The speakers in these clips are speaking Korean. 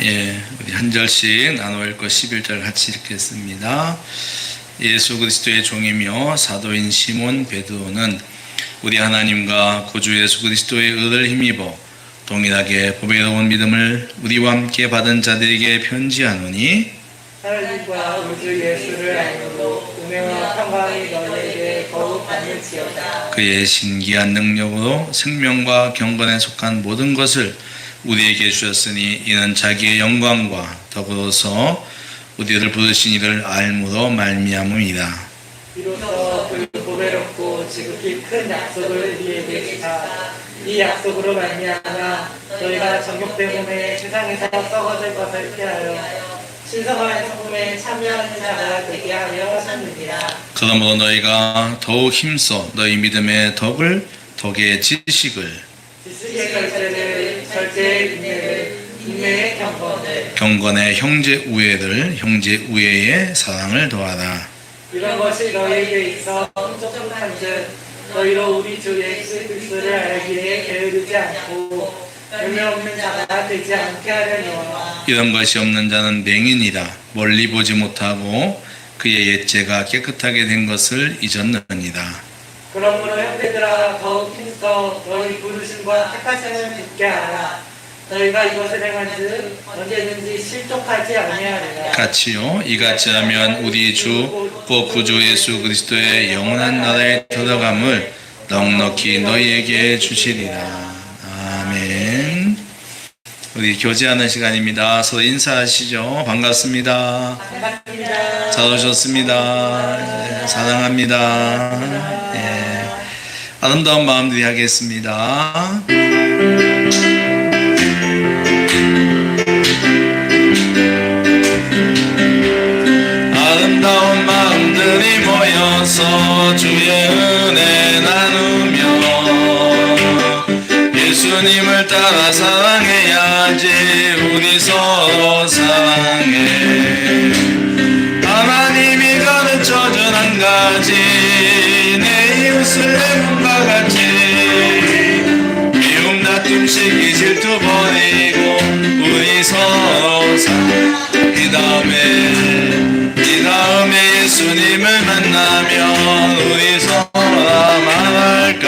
우리 한 절씩 나눠 읽고 11절 같이 읽겠습니다. 예수 그리스도의 종이며 사도인 시몬 베드로는 우리 하나님과 구주 예수 그리스도의 의를 힘입어 동일하게 보배로운 믿음을 우리와 함께 받은 자들에게 편지하노니, 하나님과 우주 예수를 알므로 은혜와 평강이 너희에게 거룩 받을지어다. 그의 신기한 능력으로 생명과 경건에 속한 모든 것을 우리에게 주셨으니 이는 자기의 영광과 더불어서 우리를 부르신 이를 알므로 말미암음이다. 이로써 그 보배롭고 지극히 큰 약속을 우리에게 주사 이 약속으로 말미암아 너희가 정욕 때문에 세상에서 썩어질 것을 피하여 신성한 성품에 참여하는 자가 되게 하려 하셨느니라. 그러므로 너희가 더욱 힘써 너희 믿음의 덕의 지식의 절제를, 절제의 인내를, 인내의 경건을, 경건의 형제 우애의 사랑을 더하라. 이런 것이 너희에게 있어 풍족한즉 너희로 우리 주 예수 그리스도를 알기에 게으르지 않고 열매 없는 자가 되지 않게 하려니와. 이런 것이 없는 자는 맹인이라 멀리 보지 못하고 그의 옛죄가 깨끗하게 된 것을 잊었느니라. 그러므로 형제들아 더욱 힘써 너희 부르심과 택하심을 굳게 하라. 너희가 이것을 행한즉 언제든지 실족하지 아니하리라. 같이요. 이같이 하면 우리 주 곧 구주 예수 그리스도의 영원한 나라에 들어감을 넉넉히 너희에게 주시리라. 아멘. 우리 교제하는 시간입니다. 서로 인사하시죠. 반갑습니다. 반갑습니다. 잘 오셨습니다. 사랑합니다. 아름다운 마음들이 하겠습니다. 아름다운 마음들이 모여서 주의 은혜 나누며 예수님을 따라 사랑해야지. 우리 서로 사랑해. 하나님이 가르쳐준 한 가지, 내 이웃을 내 몸과 같이 미움 다툼 시기 질투 버리고 우리 서로 사랑. 이 다음에 예수님을 만나면 우리 서로 말할까.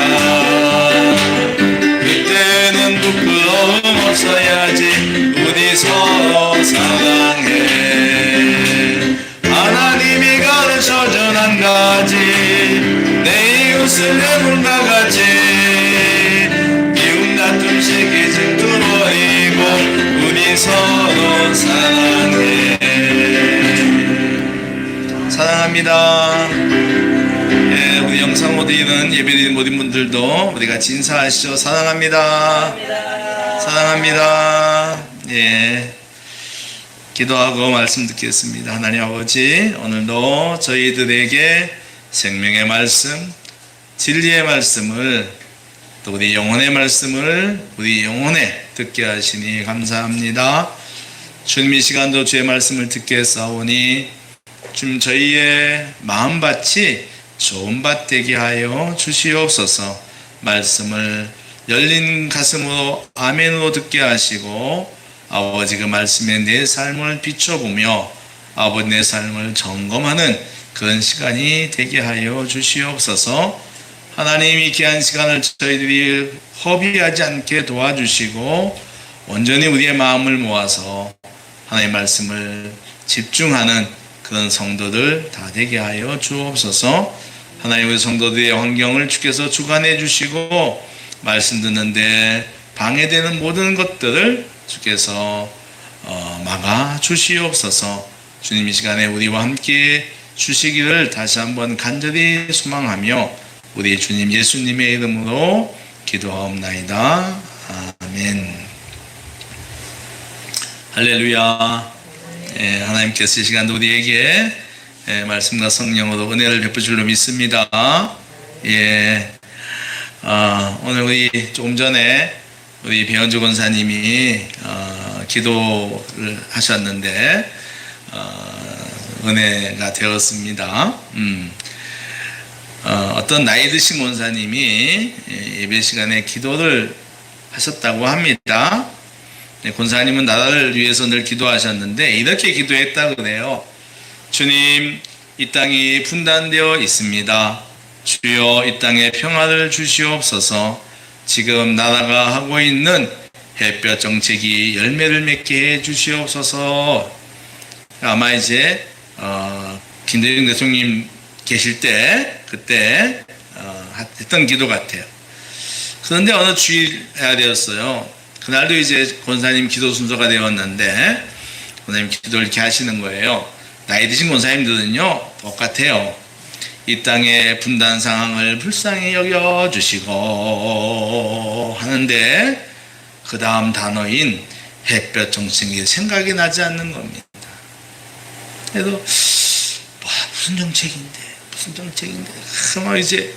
그때는 부끄러움 없어야지. 우리 서로 사랑해. 하나님이 가르쳐준 한 가지, 내 이웃을 내 몸과 같이 미움 다툼 시기 질투 버리고 우리 서로 사랑해. 사랑합니다. 우리 영상 모드는 예배드리는 모든 분들도 우리 같이 인사하시죠. 사랑합니다. 사랑합니다. 기도하고 말씀 듣겠습니다. 하나님 아버지, 오늘도 저희들에게 생명의 말씀, 진리의 말씀을, 또 우리 영혼의 말씀을 우리 영혼에 듣게 하시니 감사합니다. 주님, 이 시간도 주의 말씀을 듣게 싸우니 주님, 저희의 마음밭이 좋은 밭 되게 하여 주시옵소서. 말씀을 열린 가슴으로 아멘으로 듣게 하시고 아버지, 그 말씀에 내 삶을 비춰보며 아버지 내 삶을 점검하는 그런 시간이 되게 하여 주시옵소서. 하나님이 귀한 시간을 저희들이 허비하지 않게 도와주시고 온전히 우리의 마음을 모아서 하나님의 말씀을 집중하는 그런 성도들 다 되게 하여 주옵소서. 하나님의 성도들의 환경을 주께서 주관해 주시고 말씀 듣는데 방해되는 모든 것들을 주께서 막아 주시옵소서. 주님, 이 시간에 우리와 함께 주시기를 다시 한번 간절히 소망하며 우리 주님 예수님의 이름으로 기도하옵나이다. 아멘. 할렐루야. 하나님께서 이 시간도 우리에게 말씀과 성령으로 은혜를 베풀 줄로 믿습니다. 오늘 우리 조금 전에 우리 배현주 권사님이 기도를 하셨는데 은혜가 되었습니다. 어떤 나이 드신 권사님이 예배 시간에 기도를 하셨다고 합니다. 권사님은 나라를 위해서 늘 기도하셨는데 이렇게 기도했다 그래요. 주님, 이 땅이 분단되어 있습니다. 주여, 이 땅에 평화를 주시옵소서. 지금 나라가 하고 있는 햇볕 정책이 열매를 맺게 해 주시옵소서. 아마 이제 김대중 대통령 계실 때 그때 했던 기도 같아요. 그런데 어느 주일 해야 되었어요. 그날도 이제 권사님 기도 순서가 되었는데 권사님 기도를 이렇게 하시는 거예요. 나이 드신 권사님들은요 똑같아요. 이 땅의 분단 상황을 불쌍히 여겨주시고 하는데 그 다음 단어인 햇볕 정책이 생각이 나지 않는 겁니다. 그래도 무슨 정책인데 그만 이제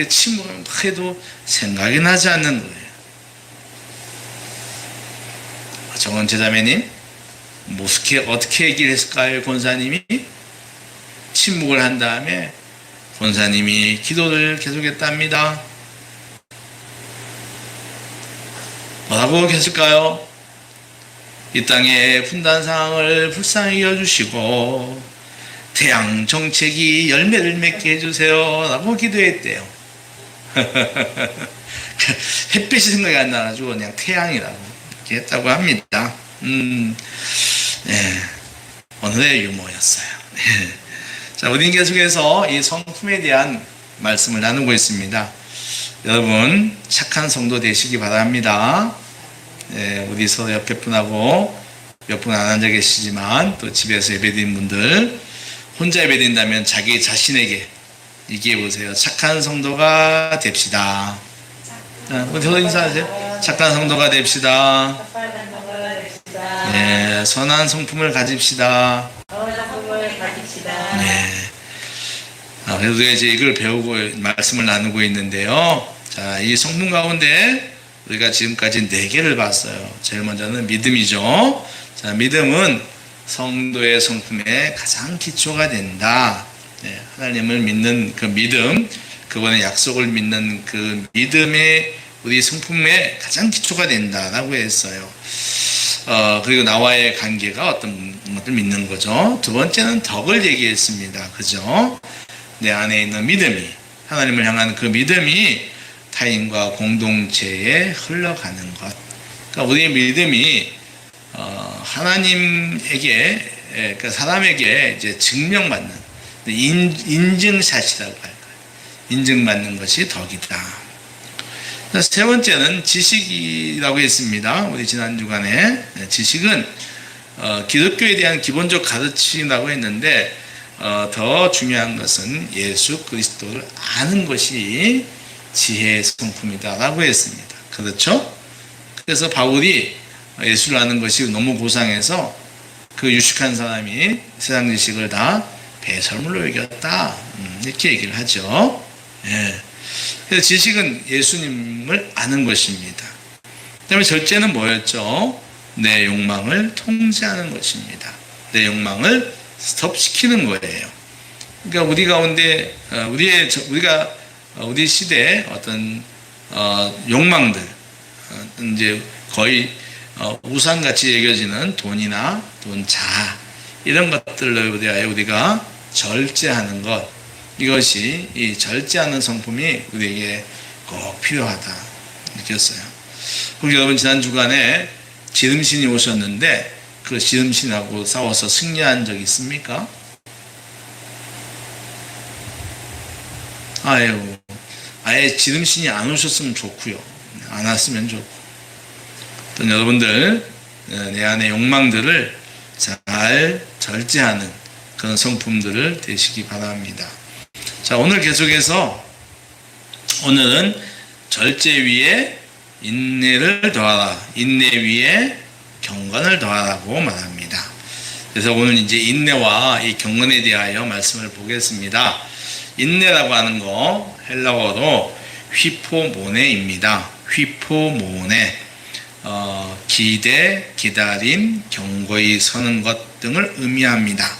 침묵을 막 해도 생각이 나지 않는 거예요. 정원 제자매님, 어떻게 얘기를 했을까요? 권사님이 침묵을 한 다음에 권사님이 기도를 계속했답니다. 뭐라고 했을까요? 이 땅의 분단 상황을 불쌍히 여주시고 태양 정책이 열매를 맺게 해주세요 라고 기도했대요. 햇빛이 생각이 안 나가지고 그냥 태양이라고 이렇게 했다고 합니다. 네. 오늘의 유머였어요. 자, 우리는 계속해서 이 성품에 대한 말씀을 나누고 있습니다. 여러분 착한 성도 되시기 바랍니다. 네, 우리 서로 옆에 분하고 몇 분 안 앉아 계시지만 또 집에서 예배드린 분들 혼자 예배드린다면 자기 자신에게 얘기해 보세요. 착한 성도가 됩시다. 자, 우리 서로 인사하세요. 착한 성도가 됩시다. 네, 선한 성품을 가집시다. 네. 그래서 이제 이걸 배우고 말씀을 나누고 있는데요. 자, 이 성품 가운데 우리가 지금까지 4개를 봤어요. 제일 먼저는 믿음이죠. 자, 믿음은 성도의 성품의 가장 기초가 된다. 네, 하나님을 믿는 그 믿음, 그분의 약속을 믿는 그 믿음의 우리 성품의 가장 기초가 된다라고 했어요. 그리고 나와의 관계가 어떤 것을 믿는 거죠. 두 번째는 덕을 얘기했습니다. 그죠? 내 안에 있는 믿음이, 하나님을 향한 그 믿음이 타인과 공동체에 흘러가는 것. 그러니까 우리의 믿음이 하나님에게, 그러니까 사람에게 이제 증명받는 인증샷이라고 할까요? 인증받는 것이 덕이다. 세 번째는 지식이라고 했습니다. 우리 지난 주간에 지식은 기독교에 대한 기본적 가르침이라고 했는데 더 중요한 것은 예수 그리스도를 아는 것이 지혜의 성품이다라고 했습니다. 그렇죠? 그래서 바울이 예수를 아는 것이 너무 고상해서 그 유식한 사람이 세상 지식을 다 배설물로 여겼다 이렇게 얘기를 하죠. 예. 그래서 지식은 예수님을 아는 것입니다. 그 다음에 절제는 뭐였죠? 내 욕망을 통제하는 것입니다. 내 욕망을 스톱시키는 거예요. 그러니까 우리 가운데 우리 시대의 어떤 욕망들, 이제 거의 우상같이 여겨지는 돈이나 돈, 자아 이런 것들로 대하여 우리가 절제하는 것, 이것이 이 절제하는 성품이 우리에게 꼭 필요하다 느꼈어요. 그리고 여러분 지난 주간에 지름신이 오셨는데 그 지름신하고 싸워서 승리한 적 있습니까? 아예 지름신이 안 오셨으면 좋고요. 안 왔으면 좋고. 또 여러분들 내 안의 욕망들을 잘 절제하는 그런 성품들을 되시기 바랍니다. 자, 오늘 계속해서 오늘은 절제 위에 인내를 더하라, 인내 위에 경건을 더하라고 말합니다. 그래서 오늘 이제 인내와 이 경건에 대하여 말씀을 보겠습니다. 인내라고 하는 거 헬라어로 휘포모네입니다. 휘포모네, 기대, 기다림, 경고히 서는 것 등을 의미합니다.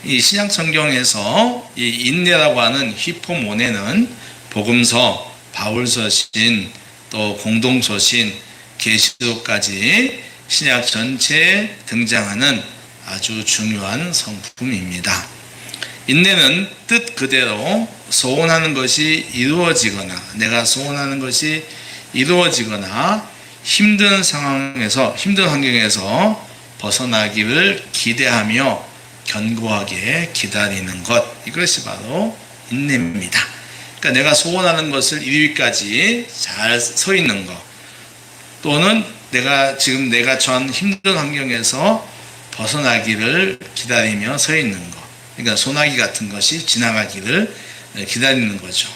이 신약 성경에서 이 인내라고 하는 휘포모네는 복음서, 바울서신, 또 공동서신, 계시록까지 신약 전체에 등장하는 아주 중요한 성품입니다. 인내는 뜻 그대로 소원하는 것이 이루어지거나 내가 소원하는 것이 이루어지거나 힘든 상황에서 힘든 환경에서 벗어나기를 기대하며 견고하게 기다리는 것, 이것이 바로 인내입니다. 그러니까 내가 소원하는 것을 이루기까지 잘 서 있는 것, 또는 내가 처한 힘든 환경에서 벗어나기를 기다리며 서 있는 것, 그러니까 소나기 같은 것이 지나가기를 기다리는 거죠.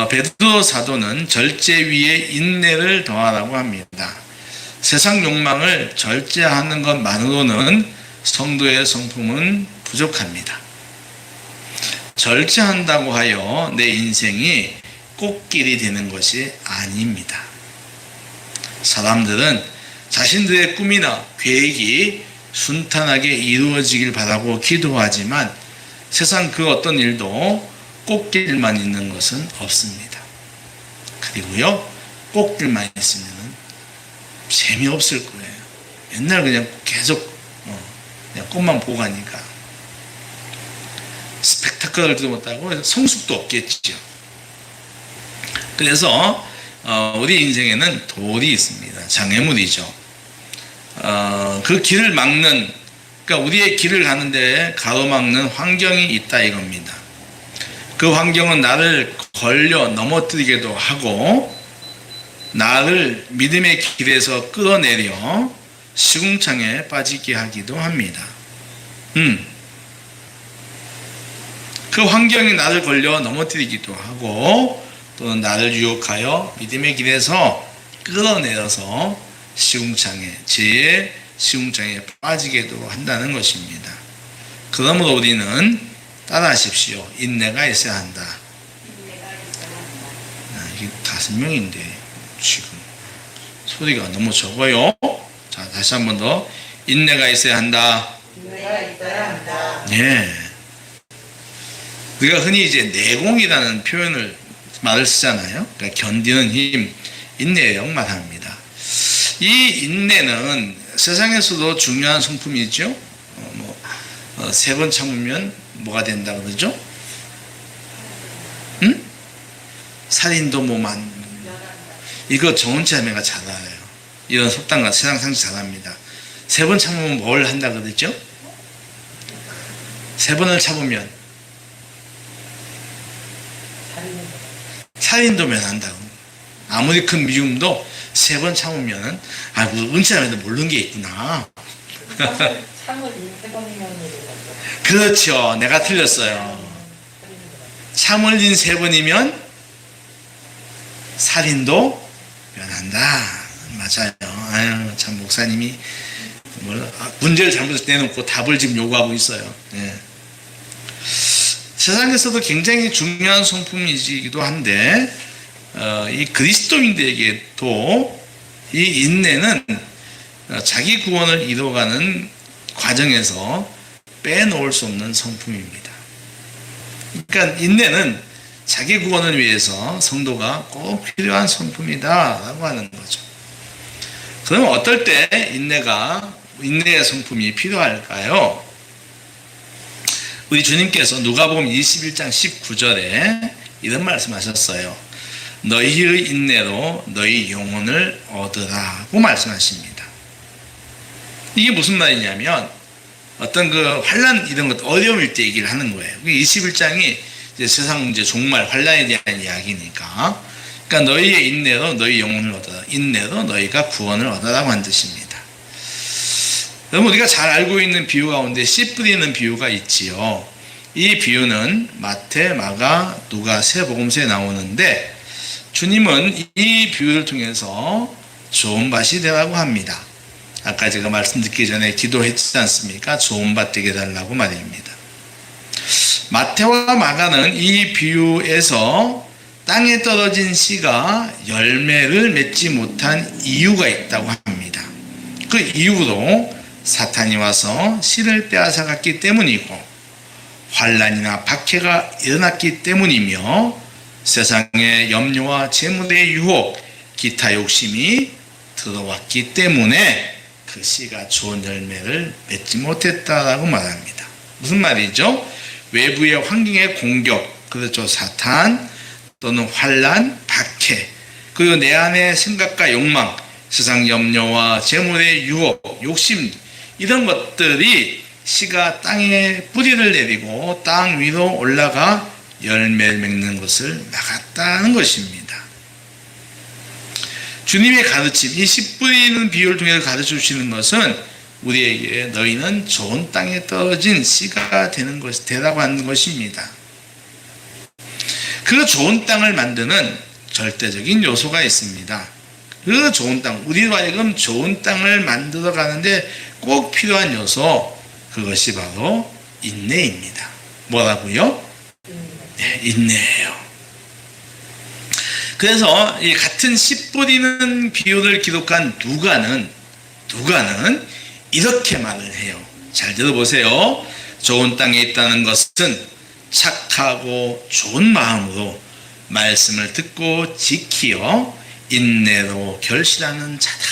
베드로 사도는 절제 위에 인내를 더하라고 합니다. 세상 욕망을 절제하는 것만으로는 성도의 성품은 부족합니다. 절제한다고 하여 내 인생이 꽃길이 되는 것이 아닙니다. 사람들은 자신들의 꿈이나 계획이 순탄하게 이루어지길 바라고 기도하지만 세상 그 어떤 일도 꽃길만 있는 것은 없습니다. 그리고요, 꽃길만 있으면 재미없을 거예요. 맨날 그냥 계속 그냥 꽃만 보고 가니까 스펙타클도 못하고 성숙도 없겠죠. 그래서 우리 인생에는 돌이 있습니다. 장애물이죠. 그 길을 막는, 그러니까 우리의 길을 가는데 가로막는 환경이 있다 이겁니다. 그 환경은 나를 걸려 넘어뜨리기도 하고 나를 믿음의 길에서 끌어내려 시궁창에 빠지게 하기도 합니다. 그 환경이 나를 걸려 넘어뜨리기도 하고 또는 나를 유혹하여 믿음의 길에서 끌어내려서 죄의 시궁창에 빠지게도 한다는 것입니다. 그러므로 우리는 따라하십시오. 인내가 있어야 한다. 이게 5명인데 지금 소리가 너무 적어요. 자, 다시 한 번 더. 인내가 있어야 한다. 인내가 있어야 한다. 예. 우리가 흔히 이제 내공이라는 말을 쓰잖아요. 그러니까 견디는 힘, 인내력 말합니다. 이 인내는 세상에서도 중요한 성품이죠. 3번 참으면 뭐가 된다 그러죠? 응? 살인도 뭐만. 이거 정은채매가 잘 알아요. 이런 속담과 세상 상식 잘 합니다. 3번 참으면 뭘 한다 그러죠? 3번을 참으면 살인도 면한다고. 아무리 큰 미움도 3번 참으면 은채매도 모르는 게 있구나. 참을 3번이면 그렇죠. 내가 틀렸어요. 참을 인 3번이면 살인도 면한다. 맞아요. 아유, 참 목사님이 문제를 잘못 내놓고 답을 지금 요구하고 있어요. 예. 세상에서도 굉장히 중요한 성품이기도 한데 이 그리스도인들에게도 이 인내는 자기 구원을 이뤄가는 과정에서 빼놓을 수 없는 성품입니다. 그러니까 인내는 자기 구원을 위해서 성도가 꼭 필요한 성품이다라고 하는 거죠. 그러면 어떨 때 인내의 성품이 필요할까요? 우리 주님께서 누가복음 21장 19절에 이런 말씀하셨어요. 너희의 인내로 너희 영혼을 얻으라고 말씀하십니다. 이게 무슨 말이냐면 어떤 그 환난 이런 것 어려움일 때 얘기를 하는 거예요. 21장이 이제 세상 이제 종말 환난에 대한 이야기니까. 그러니까 너희의 인내로 너희 영혼을 얻어라. 인내로 너희가 구원을 얻어라고 한 뜻입니다. 여러분 우리가 잘 알고 있는 비유 가운데 씨 뿌리는 비유가 있지요. 이 비유는 마태, 마가, 누가 세 복음서에 나오는데 주님은 이 비유를 통해서 좋은 밭이 되라고 합니다. 아까 제가 말씀드리기 전에 기도했지 않습니까? 좋은 밭 되게 해달라고 말입니다. 마태와 마가는 이 비유에서 땅에 떨어진 씨가 열매를 맺지 못한 이유가 있다고 합니다. 그 이유로 사탄이 와서 씨를 빼앗아갔기 때문이고 환난이나 박해가 일어났기 때문이며 세상의 염려와 재물의 유혹, 기타 욕심이 들어왔기 때문에 그 씨가 좋은 열매를 맺지 못했다라고 말합니다. 무슨 말이죠? 외부의 환경의 공격, 그렇죠. 사탄 또는 환란, 박해, 그리고 내 안의 생각과 욕망, 세상 염려와 재물의 유혹, 욕심, 이런 것들이 씨가 땅에 뿌리를 내리고 땅 위로 올라가 열매를 맺는 것을 막았다는 것입니다. 주님의 가르침, 이 씨 뿌리는 비유를 통해서 가르쳐 주시는 것은 우리에게 너희는 좋은 땅에 떨어진 씨가 되라고 하는 것입니다. 그 좋은 땅을 만드는 절대적인 요소가 있습니다. 그 좋은 땅, 우리로 하여금 좋은 땅을 만들어 가는데 꼭 필요한 요소, 그것이 바로 인내입니다. 뭐라고요? 네, 인내예요. 그래서 이 같은 씨 뿌리는 비유를 기록한 누가는 이렇게 말을 해요. 잘 들어보세요. 좋은 땅에 있다는 것은 착하고 좋은 마음으로 말씀을 듣고 지키어 인내로 결실하는 자다.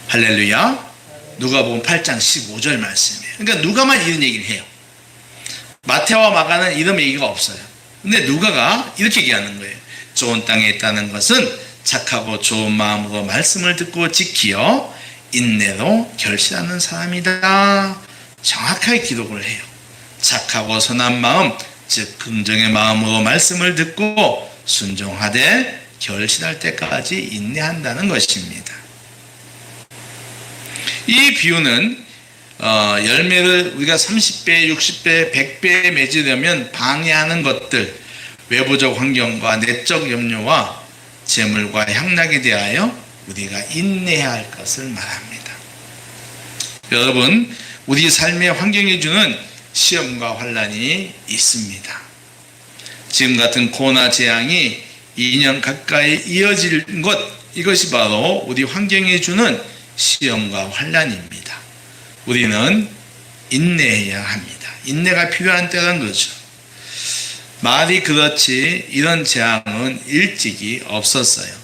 할렐루야. 누가복음 8장 15절 말씀이에요. 그러니까 누가만 이런 얘기를 해요. 마태와 마가는 이런 얘기가 없어요. 근데 누가가 이렇게 얘기하는 거예요. 좋은 땅에 있다는 것은 착하고 좋은 마음으로 말씀을 듣고 지키어 인내로 결실하는 사람이다. 정확하게 기록을 해요. 착하고 선한 마음, 즉 긍정의 마음으로 말씀을 듣고 순종하되 결실할 때까지 인내한다는 것입니다. 이 비유는 열매를 우리가 30배, 60배, 100배 맺으려면 방해하는 것들, 외부적 환경과 내적 염려와 재물과 향락에 대하여 우리가 인내해야 할 것을 말합니다. 여러분, 우리 삶의 환경에 주는 시험과 환란이 있습니다. 지금 같은 코로나 재앙이 2년 가까이 이어질 것, 이것이 바로 우리 환경에 주는 시험과 환란입니다. 우리는 인내해야 합니다. 인내가 필요한 때란 거죠. 말이 그렇지 이런 재앙은 일찍이 없었어요.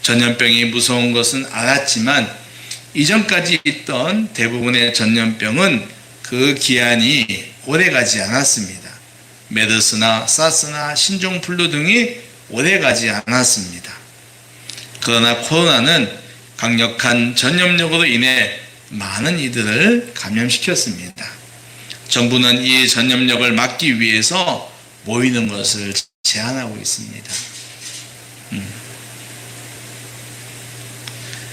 전염병이 무서운 것은 알았지만 이전까지 있던 대부분의 전염병은 그 기한이 오래가지 않았습니다. 메르스나 사스나 신종플루 등이 오래가지 않았습니다. 그러나 코로나는 강력한 전염력으로 인해 많은 이들을 감염시켰습니다. 정부는 이 전염력을 막기 위해서 모이는 것을 제한하고 있습니다.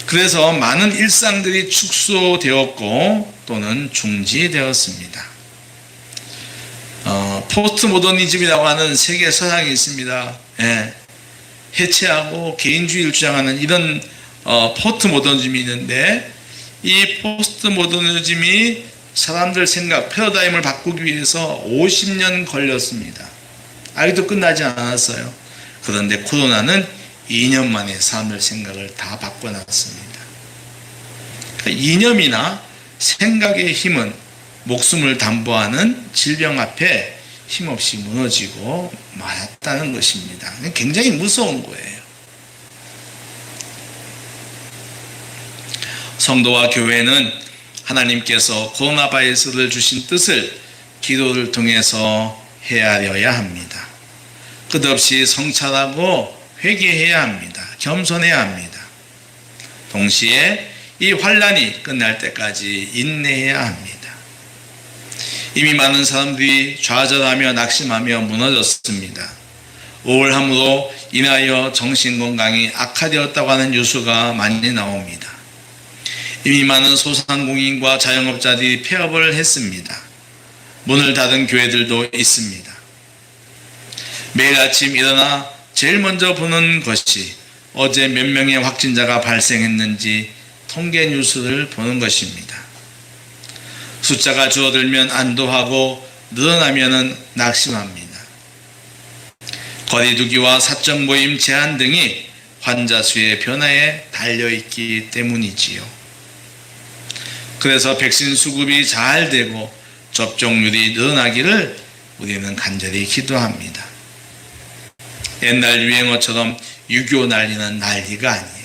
그래서 많은 일상들이 축소되었고 또는 중지되었습니다. 포스트 모더니즘이라고 하는 세계 서양이 있습니다. 예. 해체하고 개인주의를 주장하는 이런 포스트 모더니즘이 있는데, 이 포스트 모더니즘이 사람들 생각, 패러다임을 바꾸기 위해서 50년 걸렸습니다. 아직도 끝나지 않았어요. 그런데 코로나는 2년 만에 사람들 생각을 다 바꿔놨습니다. 그러니까 이념이나 생각의 힘은 목숨을 담보하는 질병 앞에 힘없이 무너지고 말았다는 것입니다. 굉장히 무서운 거예요. 성도와 교회는 하나님께서 코로나 바이러스를 주신 뜻을 기도를 통해서 헤아려야 합니다. 끝없이 성찰하고 회개해야 합니다. 겸손해야 합니다. 동시에 이 환란이 끝날 때까지 인내해야 합니다. 이미 많은 사람들이 좌절하며 낙심하며 무너졌습니다. 우울함으로 인하여 정신건강이 악화되었다고 하는 뉴스가 많이 나옵니다. 이미 많은 소상공인과 자영업자들이 폐업을 했습니다. 문을 닫은 교회들도 있습니다. 매일 아침 일어나 제일 먼저 보는 것이 어제 몇 명의 확진자가 발생했는지 통계 뉴스를 보는 것입니다. 숫자가 줄어들면 안도하고 늘어나면 낙심합니다. 거리두기와 사적 모임 제한 등이 환자 수의 변화에 달려있기 때문이지요. 그래서 백신 수급이 잘 되고 접종률이 늘어나기를 우리는 간절히 기도합니다. 옛날 유행어처럼 6.25 난리는 난리가 아니에요.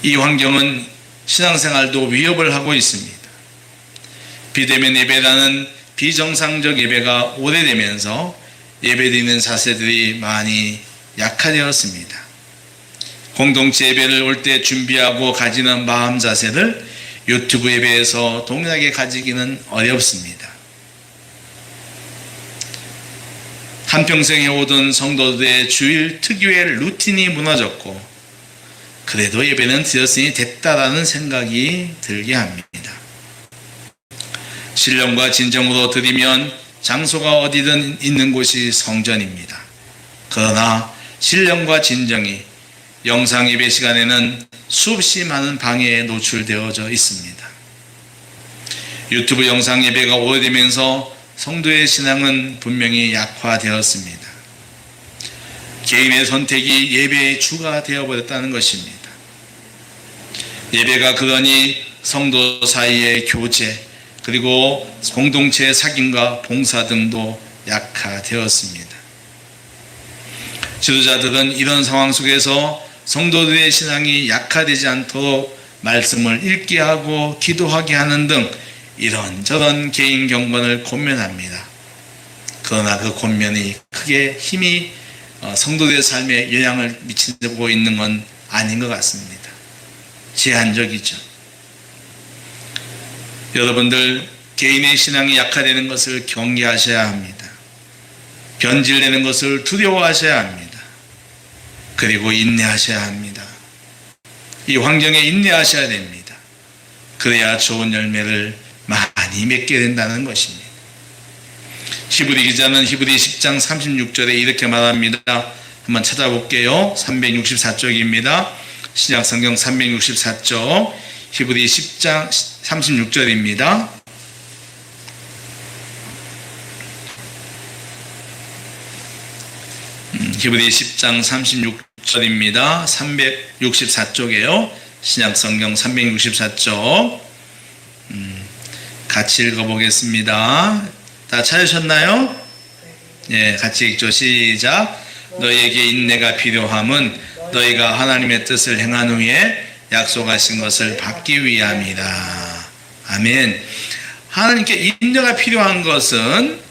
이 환경은 신앙생활도 위협을 하고 있습니다. 비대면 예배라는 비정상적 예배가 오래되면서 예배드리는 자세들이 많이 약화되었습니다. 공동체 예배를 올 때 준비하고 가지는 마음 자세를 유튜브 예배에서 동일하게 가지기는 어렵습니다. 한평생 해오던 성도들의 주일 특유의 루틴이 무너졌고 그래도 예배는 드렸으니 됐다라는 생각이 들게 합니다. 신령과 진정으로 드리면 장소가 어디든 있는 곳이 성전입니다. 그러나 신령과 진정이 영상 예배 시간에는 수없이 많은 방해에 노출되어져 있습니다. 유튜브 영상 예배가 오래되면서 성도의 신앙은 분명히 약화되었습니다. 개인의 선택이 예배의 주가 되어버렸다는 것입니다. 예배가 그러니 성도 사이의 교제 그리고 공동체의 사귐과 봉사 등도 약화되었습니다. 지도자들은 이런 상황 속에서 성도들의 신앙이 약화되지 않도록 말씀을 읽게 하고 기도하게 하는 등 이런저런 개인 경건을 권면합니다. 그러나 그 권면이 크게 힘이 성도들의 삶에 영향을 미치고 있는 건 아닌 것 같습니다. 제한적이죠. 여러분들 개인의 신앙이 약화되는 것을 경계하셔야 합니다. 변질되는 것을 두려워하셔야 합니다. 그리고 인내하셔야 합니다. 이 환경에 인내하셔야 됩니다. 그래야 좋은 열매를 많이 맺게 된다는 것입니다. 히브리 기자는 히브리 10장 36절에 이렇게 말합니다. 한번 찾아볼게요. 364쪽입니다. 신약성경 364쪽 히브리 10장 36절입니다. 히브리 10장 36절입니다. 364쪽이에요. 신약성경 364쪽 같이 읽어보겠습니다. 다 찾으셨나요? 예, 같이 읽죠. 시작. 너희에게 인내가 필요함은 너희가 하나님의 뜻을 행한 후에 약속하신 것을 받기 위함이다. 아멘. 하나님께 인내가 필요한 것은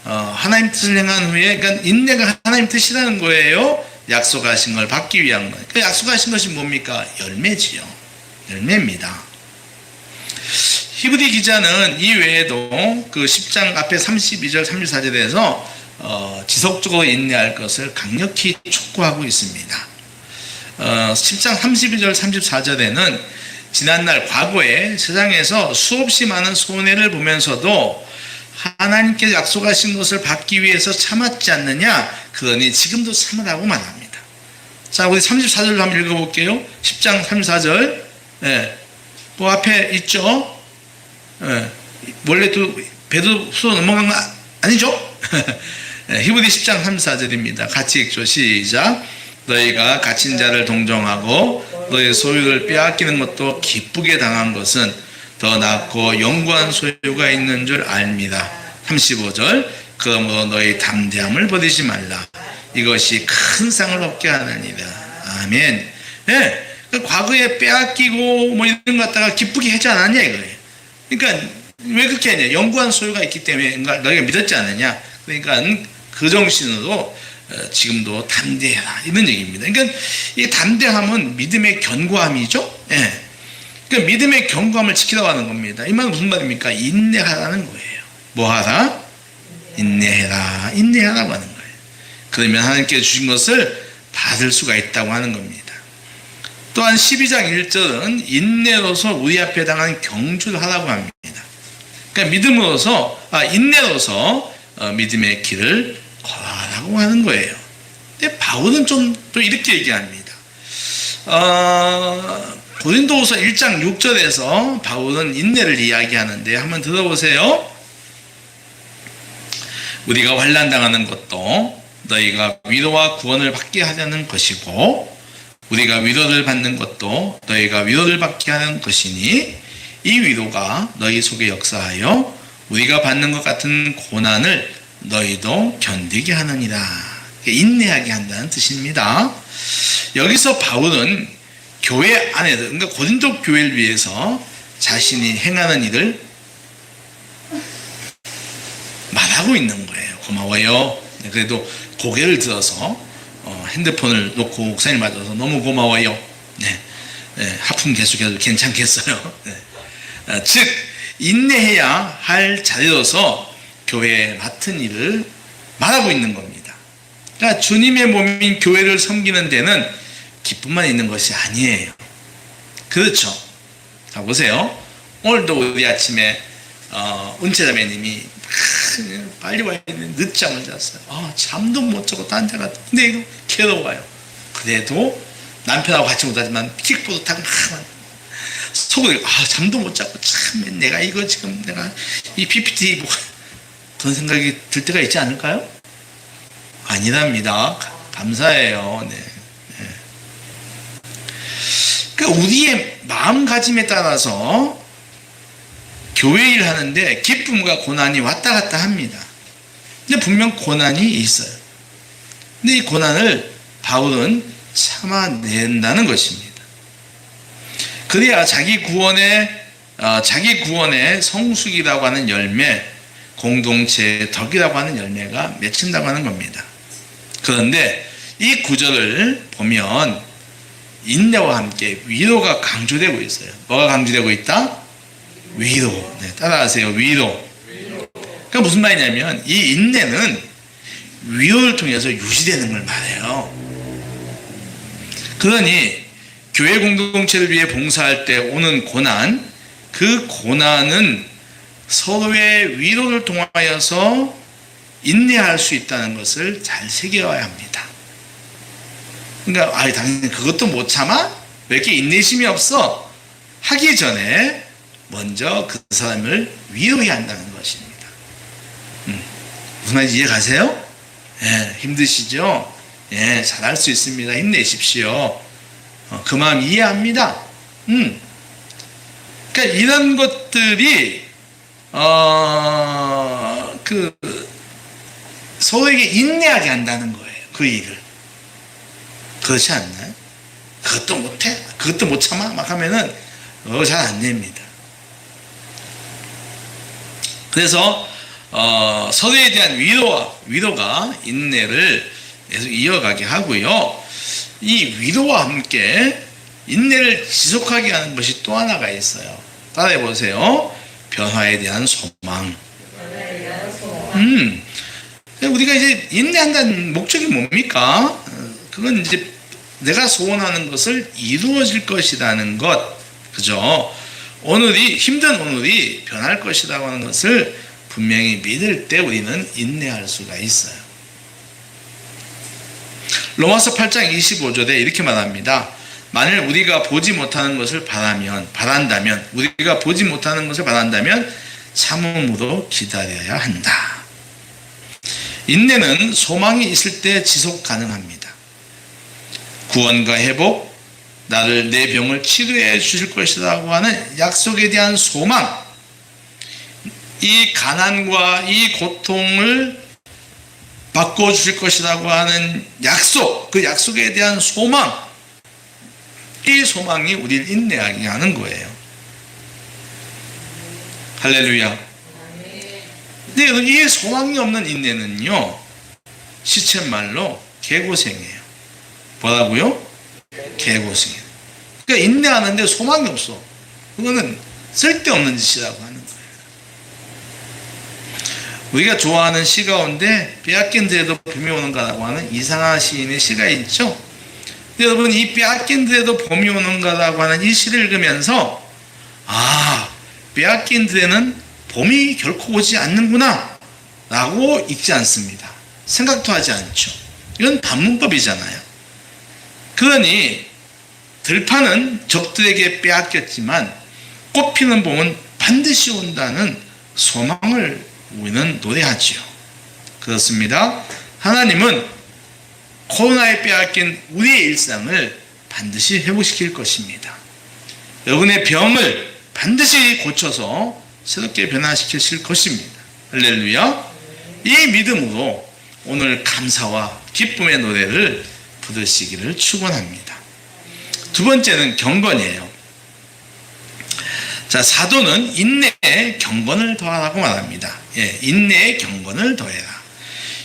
하나님 뜻을 행한 후에, 그러니까 인내가 하나님 뜻이라는 거예요. 약속하신 걸 받기 위한 거예요. 그 약속하신 것이 뭡니까? 열매지요. 열매입니다. 히브리 기자는 이 외에도 그 10장 앞에 32절, 34절에서 지속적으로 인내할 것을 강력히 촉구하고 있습니다. 10장 32절, 34절에는 지난날 과거에 세상에서 수없이 많은 손해를 보면서도 하나님께 약속하신 것을 받기 위해서 참았지 않느냐, 그러니 지금도 참으라고 말합니다. 자, 우리 34절로 한번 읽어볼게요. 10장 34절. 예, 그 앞에 있죠. 예, 원래 또 배도 수도 넘어간 거 아니죠? 예, 히브리 10장 34절입니다. 같이 읽죠. 시작. 너희가 갇힌 자를 동정하고 너희 소유를 빼앗기는 것도 기쁘게 당한 것은 더 낫고 영구한 소유가 있는 줄 압니다. 35절. 그러므로 너희 담대함을 버리지 말라. 이것이 큰 상을 얻게 하느니라. 아멘. 예, 그 과거에 빼앗기고 뭐 이런 것 갖다가 기쁘게 하지 않았냐 이거예요. 그러니까 왜 그렇게 하냐? 영구한 소유가 있기 때문에 너희가 믿었지 않느냐? 그러니까 그 정신으로 지금도 담대해라 이런 얘기입니다. 그러니까 이 담대함은 믿음의 견고함이죠. 예. 그러니까 믿음의 견고함을 지키라고 하는 겁니다. 이 말은 무슨 말입니까? 인내하라는 거예요. 뭐하라? 인내해라. 인내하라고 하는 거예요. 그러면 하나님께 주신 것을 받을 수가 있다고 하는 겁니다. 또한 12장 1절은 인내로서 우리 앞에 당한 경주를 하라고 합니다. 그러니까 믿음으로서, 인내로서 믿음의 길을 걸어가라고 하는 거예요. 근데 바울은 좀 또 이렇게 얘기합니다. 고린도후서 1장 6절에서 바울은 인내를 이야기하는데 한번 들어보세요. 우리가 환난 당하는 것도 너희가 위로와 구원을 받게 하려는 것이고 우리가 위로를 받는 것도 너희가 위로를 받게 하는 것이니 이 위로가 너희 속에 역사하여 우리가 받는 것 같은 고난을 너희도 견디게 하느니라. 인내하게 한다는 뜻입니다. 여기서 바울은 교회 안에서, 그러니까 고린도 교회를 위해서 자신이 행하는 일을 말하고 있는 거예요. 고마워요. 그래도 고개를 들어서 핸드폰을 놓고 목사님 맞아서 너무 고마워요. 하품 계속해도 괜찮겠어요. 즉 인내해야 할 자리로서 교회에 맡은 일을 말하고 있는 겁니다. 그러니까 주님의 몸인 교회를 섬기는 데는 기쁨만 있는 것이 아니에요. 그렇죠. 자, 보세요. 오늘도 우리 아침에 은채자매님이 빨리 와야 되는데 늦잠을 잤어요. 잠도 못 자고 딴 데 갔다. 근데 이거 괴로워요. 그래도 남편하고 같이 못하지만 킥보드 타고 막 속으로 잠도 못 자고 참 내가 이거 지금 내가 이 PPT 보고 그런 생각이 들 때가 있지 않을까요? 아니랍니다. 감사해요. 그러니까 우리의 마음가짐에 따라서 교회 일 하는데 기쁨과 고난이 왔다 갔다 합니다. 근데 분명 고난이 있어요. 근데 이 고난을 바울은 참아낸다는 것입니다. 그래야 자기 구원의 성숙이라고 하는 열매, 공동체의 덕이라고 하는 열매가 맺힌다고 하는 겁니다. 그런데 이 구절을 보면 인내와 함께 위로가 강조되고 있어요. 뭐가 강조되고 있다? 위로. 따라하세요. 위로. 그러니까 무슨 말이냐면 이 인내는 위로를 통해서 유지되는 걸 말해요. 그러니 교회 공동체를 위해 봉사할 때 오는 고난, 그 고난은 서로의 위로를 통하여서 인내할 수 있다는 것을 잘 새겨야 합니다. 그러니까 당연히 그것도 못 참아? 왜 이렇게 인내심이 없어? 하기 전에 먼저 그 사람을 위로해야 한다는 것입니다. 무슨 말인지 이해 가세요? 힘드시죠? 잘할 수 있습니다. 힘내십시오. 그 마음 이해합니다. 그러니까 이런 것들이 서로에게 인내하게 한다는 거예요. 그 일을. 그렇지 않나요? 그것도 못해? 그것도 못 참아? 막 하면은 잘 안 됩니다. 그래서 서로에 대한 위로가 인내를 계속 이어가게 하고요. 이 위로와 함께 인내를 지속하게 하는 것이 또 하나가 있어요. 따라해 보세요. 변화에 대한 소망. 우리가 이제 인내한다는 목적이 뭡니까? 그건 이제 내가 소원하는 것을 이루어질 것이라는 것. 그죠? 힘든 오늘이 변할 것이라고 하는 것을 분명히 믿을 때 우리는 인내할 수가 있어요. 로마서 8장 25절에 이렇게 말합니다. 만일 우리가 보지 못하는 것을 바란다면 우리가 보지 못하는 것을 바란다면 참음으로 기다려야 한다. 인내는 소망이 있을 때 지속 가능합니다. 구원과 회복, 내 병을 치료해 주실 것이라고 하는 약속에 대한 소망, 이 가난과 이 고통을 바꿔주실 것이라고 하는 약속, 그 약속에 대한 소망, 이 소망이 우리를 인내하게 하는 거예요. 할렐루야. 근데 이 소망이 없는 인내는요, 시쳇말로 개고생이에요. 뭐라고요? 개고생이에요. 그러니까 인내하는데 소망이 없어. 그거는 쓸데없는 짓이라고 하는 거예요. 우리가 좋아하는 시 가운데 빼앗긴 데에도 봄이 오는가라고 하는 이상한 시인의 시가 있죠. 여러분, 이 빼앗긴 데에도 봄이 오는가라고 하는 이 시를 읽으면서 빼앗긴 데에는 봄이 결코 오지 않는구나 라고 읽지 않습니다. 생각도 하지 않죠. 이건 반문법이잖아요. 그러니 들판은 적들에게 빼앗겼지만 꽃피는 봄은 반드시 온다는 소망을 우리는 노래하지요. 그렇습니다. 하나님은 코로나에 빼앗긴 우리의 일상을 반드시 회복시킬 것입니다. 여러분의 병을 반드시 고쳐서 새롭게 변화시키실 것입니다. 할렐루야. 이 믿음으로 오늘 감사와 기쁨의 노래를 부르시기를 축원합니다. 두 번째는 경건이에요. 자, 사도는 인내에 경건을 더하라고 말합니다. 예, 인내에 경건을 더해라.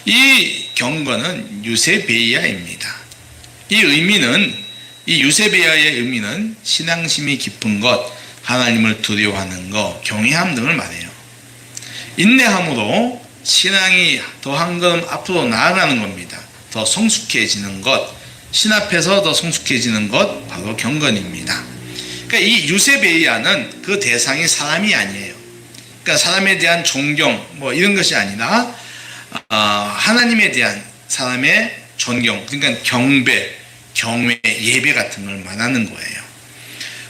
이 경건은 유세베이아입니다. 이 유세베이아의 의미는 신앙심이 깊은 것, 하나님을 두려워하는 것, 경외함 등을 말해요. 인내함으로 신앙이 더 한 걸음 앞으로 나아가는 겁니다. 더 성숙해지는 것, 신 앞에서 더 성숙해지는 것, 바로 경건입니다. 그러니까 이 유세베이아는 그 대상이 사람이 아니에요. 그러니까 사람에 대한 존경 뭐 이런 것이 아니라 하나님에 대한 사람의 존경, 그러니까 경배, 경외, 예배 같은 걸 말하는 거예요.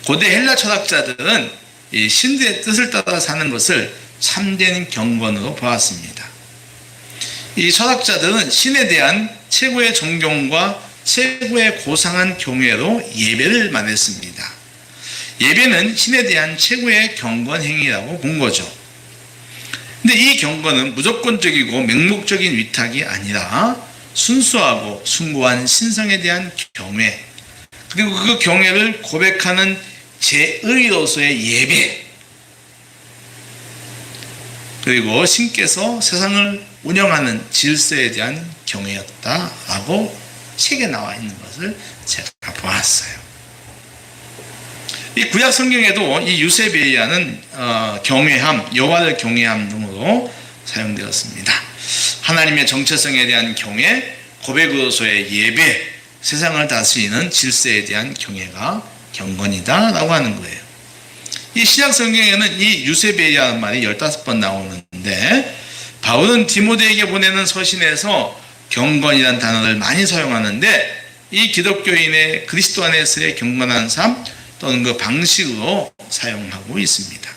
고대 헬라 철학자들은 이 신들의 뜻을 따라 사는 것을 참된 경건으로 보았습니다. 이 철학자들은 신에 대한 최고의 존경과 최고의 고상한 경외로 예배를 말했습니다. 예배는 신에 대한 최고의 경건 행위라고 본 거죠. 근데 이 경건은 무조건적이고 맹목적인 위탁이 아니라 순수하고 숭고한 신성에 대한 경외, 그리고 그 경외를 고백하는 제의로서의 예배, 그리고 신께서 세상을 운영하는 질서에 대한 경외였다라고 책에 나와 있는 것을 제가 보았어요. 이 구약 성경에도 이 유세베이아는 경외함, 여호와를 경외함 등으로 사용되었습니다. 하나님의 정체성에 대한 경외, 고백으로서의 예배, 세상을 다스리는 질서에 대한 경외가 경건이다라고 하는 거예요. 이 신약 성경에는 이 유세베이아라는 말이 15번 나오는데, 바울은 디모데에게 보내는 서신에서 경건이라는 단어를 많이 사용하는데, 이 기독교인의 그리스도 안에서의 경건한 삶 또는 그 방식으로 사용하고 있습니다.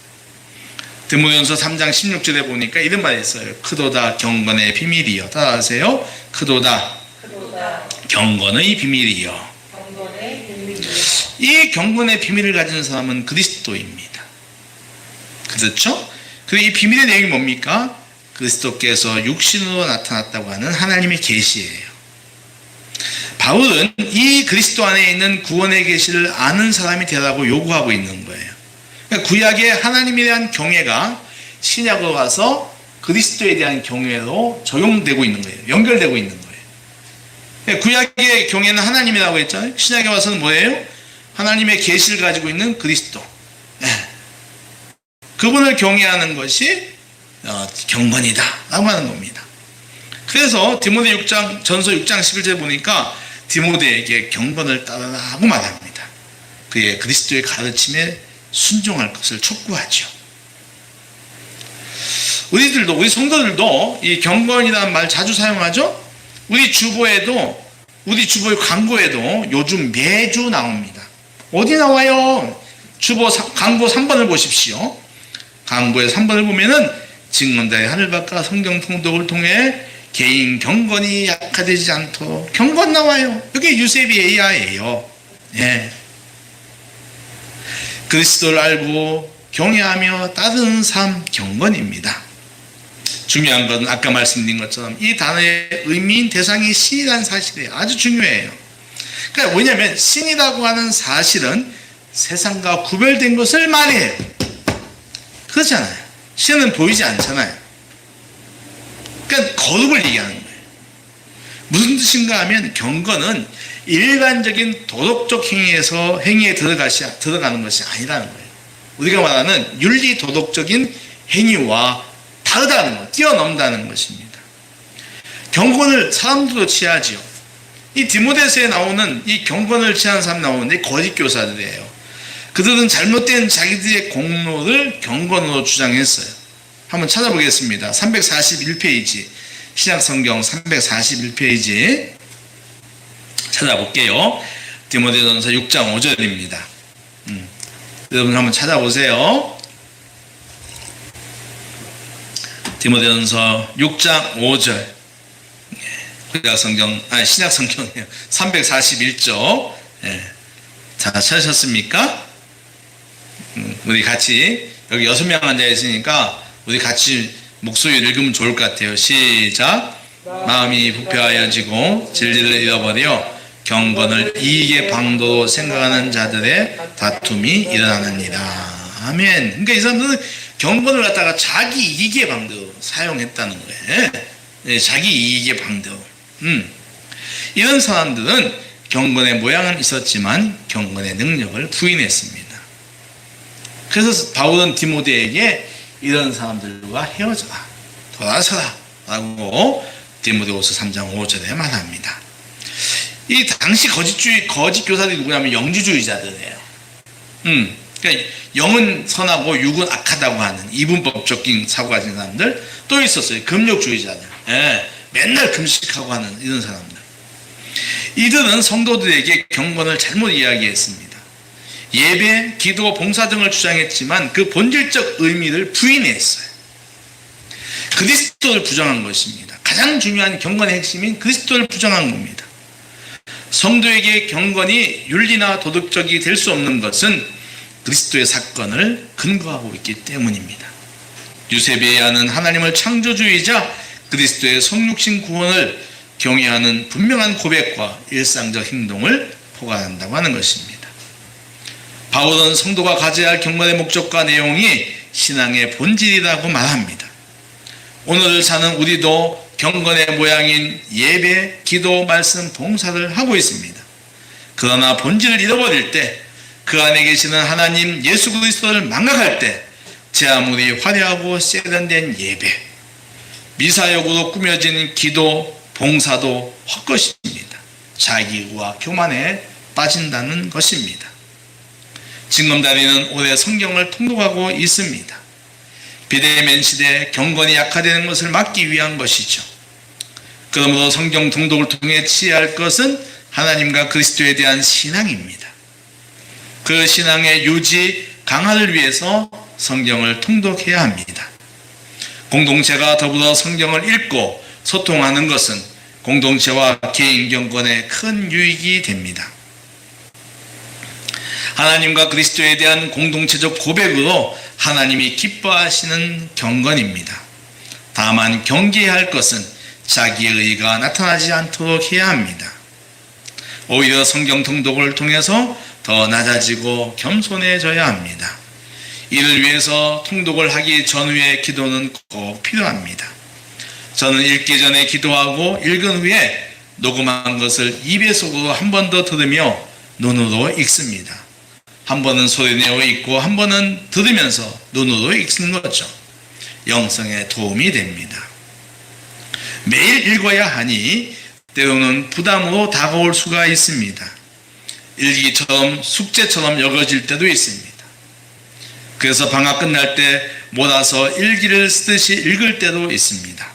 디모데전서 3장 16절에 보니까 이런 말이 있어요. 크도다 경건의 비밀이요. 따라하세요. 크도다 경건의 비밀이요. 이 경건의 비밀을 가진 사람은 그리스도입니다. 그렇죠? 그리고 이 비밀의 내용이 뭡니까? 그리스도께서 육신으로 나타났다고 하는 하나님의 계시예요. 바울은 이 그리스도 안에 있는 구원의 계시를 아는 사람이 되라고 요구하고 있는 거예요. 그러니까 구약의 하나님에 대한 경외가 신약으로 가서 그리스도에 대한 경외로 적용되고 있는 거예요. 연결되고 있는 거예요. 그러니까 구약의 경외는 하나님이라고 했잖아요. 신약에 와서는 뭐예요? 하나님의 계시를 가지고 있는 그리스도. 그분을 경외하는 것이 경건이다 라고 하는 겁니다. 그래서 디모데 6장, 전서 6장 11절에 보니까 디모데에게 경건을 따르라고 말합니다. 그의 그리스도의 가르침에 순종할 것을 촉구하죠. 우리 성도들도 이 경건이라는 말 자주 사용하죠. 우리 주보의 광고에도 요즘 매주 나옵니다. 어디 나와요? 주보 광고 3번을 보십시오. 광고의 3번을 보면은 증언자의 하늘밖과 성경 통독을 통해 개인 경건이 약화되지 않도록 경건 나와요. 이게 유세베이아예요. 예. 그리스도를 알고 경외하며 따르는 삶 경건입니다. 중요한 것은 아까 말씀드린 것처럼 이 단어의 의미인 대상이 신이라는 사실이에요. 아주 중요해요. 그러니까 뭐냐면 신이라고 하는 사실은 세상과 구별된 것을 말해요. 그렇잖아요. 신은 보이지 않잖아요. 그러니까 거룩을 얘기하는 거예요. 무슨 뜻인가 하면 경건은 일반적인 도덕적 행위에 들어가는 것이 아니라는 거예요. 우리가 말하는 윤리 도덕적인 행위와 다르다는 것, 뛰어넘다는 것입니다. 경건을 사람들도 취하지요. 이 디모데서에 나오는 이 경건을 취하는 사람 나오는데 거짓 교사들이에요. 그들은 잘못된 자기들의 공로를 경건으로 주장했어요. 한번 찾아보겠습니다. 341페이지, 신약성경 341페이지 찾아볼게요. 디모데전서 6장 5절입니다. 여러분 한번 찾아보세요. 디모데전서 6장 5절. 신약성경이에요. 341조. 자, 찾으셨습니까? 우리 같이, 여기 6명 앉아 있으니까 우리 같이 목소리를 읽으면 좋을 것 같아요. 시작. 마음이 부패하여지고 진리를 잃어버려 경건을 이익의 방도로 생각하는 자들의 다툼이 일어나느니라. 아멘. 그러니까 이 사람들은 경건을 갖다가 자기 이익의 방도로 사용했다는 거예요. 네, 자기 이익의 방도. 이런 사람들은 경건의 모양은 있었지만 경건의 능력을 부인했습니다. 그래서 바울은 디모데에게 이런 사람들과 헤어져라, 돌아서라 라고 디모데후서 3장 5절에 말합니다. 이 당시 거짓 교사들이 누구냐면 영주주의자들이에요. 그러니까 영은 선하고 육은 악하다고 하는 이분법적인 사고 가진 사람들 또 있었어요. 금욕주의자들. 예, 맨날 금식하고 하는 이런 사람들. 이들은 성도들에게 경건을 잘못 이야기했습니다. 예배, 기도, 봉사 등을 주장했지만 그 본질적 의미를 부인했어요. 그리스도를 부정한 것입니다. 가장 중요한 경건의 핵심인 그리스도를 부정한 겁니다. 성도에게 경건이 윤리나 도덕적이 될 수 없는 것은 그리스도의 사건을 근거하고 있기 때문입니다. 유세베야는 하나님을 창조주이자 그리스도의 성육신 구원을 경외하는 분명한 고백과 일상적 행동을 포괄한다고 하는 것입니다. 바울은 성도가 가져야 할 경건의 목적과 내용이 신앙의 본질이라고 말합니다. 오늘을 사는 우리도 경건의 모양인 예배, 기도, 말씀, 봉사를 하고 있습니다. 그러나 본질을 잃어버릴 때, 그 안에 계시는 하나님 예수 그리스도를 망각할 때 제 아무리 화려하고 세련된 예배, 미사역으로 꾸며진 기도, 봉사도 헛것입니다. 자기와 교만에 빠진다는 것입니다. 징검다리는 올해 성경을 통독하고 있습니다. 비대면 시대에 경건이 약화되는 것을 막기 위한 것이죠. 그러므로 성경 통독을 통해 취할 것은 하나님과 그리스도에 대한 신앙입니다. 그 신앙의 유지, 강화를 위해서 성경을 통독해야 합니다. 공동체가 더불어 성경을 읽고 소통하는 것은 공동체와 개인 경건에 큰 유익이 됩니다. 하나님과 그리스도에 대한 공동체적 고백으로 하나님이 기뻐하시는 경건입니다. 다만 경계해야 할 것은 자기의 의가 나타나지 않도록 해야 합니다. 오히려 성경 통독을 통해서 더 낮아지고 겸손해져야 합니다. 이를 위해서 통독을 하기 전후의 기도는 꼭 필요합니다. 저는 읽기 전에 기도하고 읽은 후에 녹음한 것을 입의 속으로 한 번 더 들으며 눈으로 읽습니다. 한 번은 소리내어 읽고 한 번은 들으면서 눈으로 읽는 거죠. 영성에 도움이 됩니다. 매일 읽어야 하니 때로는 부담으로 다가올 수가 있습니다. 일기처럼 숙제처럼 여겨질 때도 있습니다. 그래서 방학 끝날 때 몰아서 일기를 쓰듯이 읽을 때도 있습니다.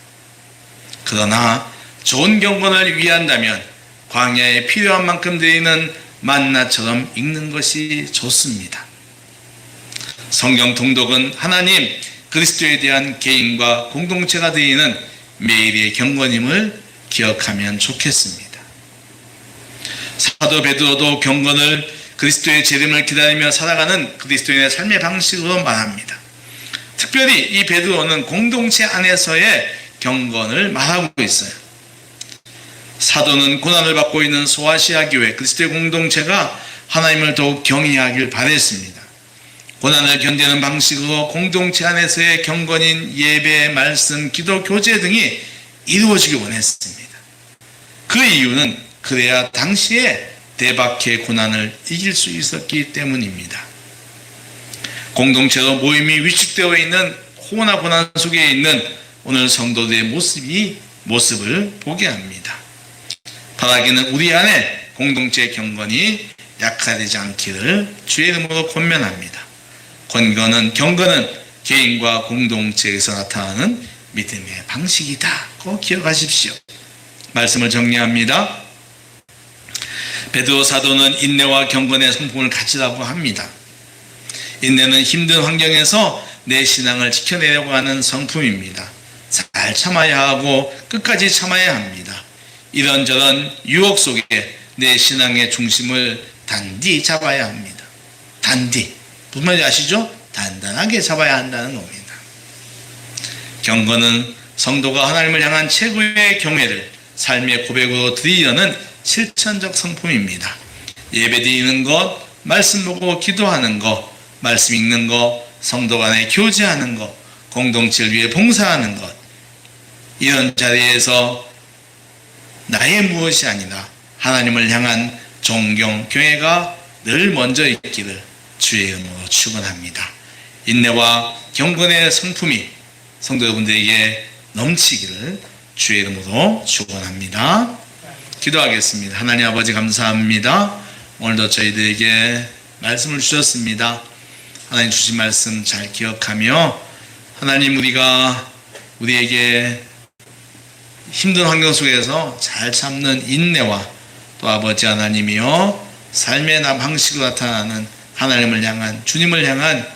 그러나 좋은 경건을 위한다면 광야에 필요한 만큼 드리는 만나처럼 읽는 것이 좋습니다. 성경 통독은 하나님 그리스도에 대한 개인과 공동체가 드리는 매일의 경건임을 기억하면 좋겠습니다. 사도 베드로도 경건을 그리스도의 재림을 기다리며 살아가는 그리스도인의 삶의 방식으로 말합니다. 특별히 이 베드로는 공동체 안에서의 경건을 말하고 있어요. 사도는 고난을 받고 있는 소아시아 교회 그리스도의 공동체가 하나님을 더욱 경외하길 바랬습니다. 고난을 견디는 방식으로 공동체 안에서의 경건인 예배, 말씀, 기도, 교제 등이 이루어지기 원했습니다. 그 이유는 그래야 당시에 대박의 고난을 이길 수 있었기 때문입니다. 공동체로 모임이 위축되어 있는 호나 고난 속에 있는 오늘 성도들의 모습을 보게 합니다. 바라기는 우리 안에 공동체 경건이 약화되지 않기를 주의 이름으로 권면합니다. 경건은 개인과 공동체에서 나타나는 믿음의 방식이다. 꼭 기억하십시오. 말씀을 정리합니다. 베드로 사도는 인내와 경건의 성품을 가지라고 합니다. 인내는 힘든 환경에서 내 신앙을 지켜내려고 하는 성품입니다. 잘 참아야 하고 끝까지 참아야 합니다. 이런저런 유혹 속에 내 신앙의 중심을 단디 잡아야 합니다. 단디. 무슨 말인지 아시죠? 단단하게 잡아야 한다는 겁니다. 경건은 성도가 하나님을 향한 최고의 경외를 삶의 고백으로 드리려는 실천적 성품입니다. 예배 드리는 것, 말씀 보고 기도하는 것, 말씀 읽는 것, 성도 간에 교제하는 것, 공동체를 위해 봉사하는 것, 이런 자리에서 나의 무엇이 아니라 하나님을 향한 존경, 경외가 늘 먼저 있기를 주의 이름으로 축원합니다. 인내와 경건의 성품이 성도 여러분들에게 넘치기를 주의 이름으로 축원합니다. 기도하겠습니다. 하나님 아버지 감사합니다. 오늘도 저희들에게 말씀을 주셨습니다. 하나님 주신 말씀 잘 기억하며 하나님 우리에게 힘든 환경 속에서 잘 참는 인내와 또 아버지 하나님이여 삶의 방식으로 나타나는 하나님을 향한 주님을 향한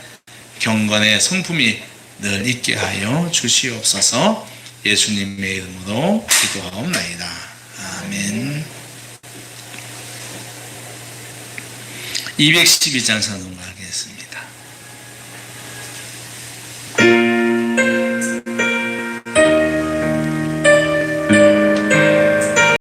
경건의 성품이 늘 있게 하여 주시옵소서. 예수님의 이름으로 기도하옵나이다. 아멘. 212장 선언가